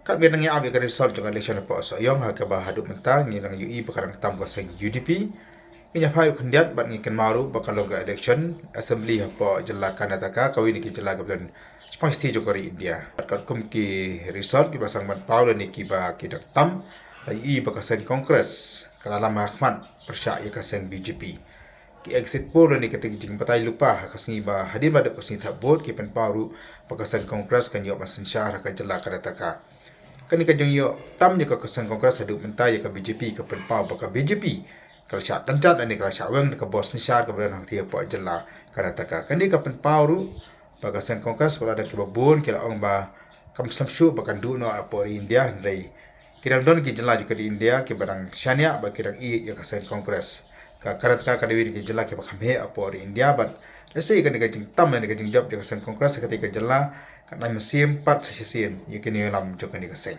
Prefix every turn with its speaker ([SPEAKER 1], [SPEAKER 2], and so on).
[SPEAKER 1] Kat biar nangi abi ka result jong election po so yong ha ka ba hadu mentang ngi nang UI bakarang tam ko sang UDP kinya file khandiat bat ngi kan maru bakalonga election assembly ha po jella kanataka kawini ki jella gablan spasti jokori India kat kum ki result ki basang man pau ni ki ba ki dak tam la UI bakasang congress kala lama ahmad persya ya kasang BJP ki exit poll ni ketik jing patai lupa kasngi ba hadir ba dak kasngi thabot ki pen paru bakasang congress kan yo masin syar ka jella kanataka kani ka jong yo tam ni ka kasang kongres adu mentai ya ka BJP ka penpau ka BJP kal sya tancat ani kal sya weng ka bos ni syar ka beran hang thia po jela kana taka kani ka penpau ru ba kasang kongres wala da ki babun ki la ong ba kam slam shu ba kan du no apo India ndai kirang don ki jela ju ka di India ki barang syania ba kirang I ya kasang kongres ka karat ka dewi ki jela ki ba khamhe apo India ban lesi kan ka jing tam ni ka jing job di kasang kongres ka ti ka jela kat nai mesim pat sa sisien yekini lam jo kan di kasang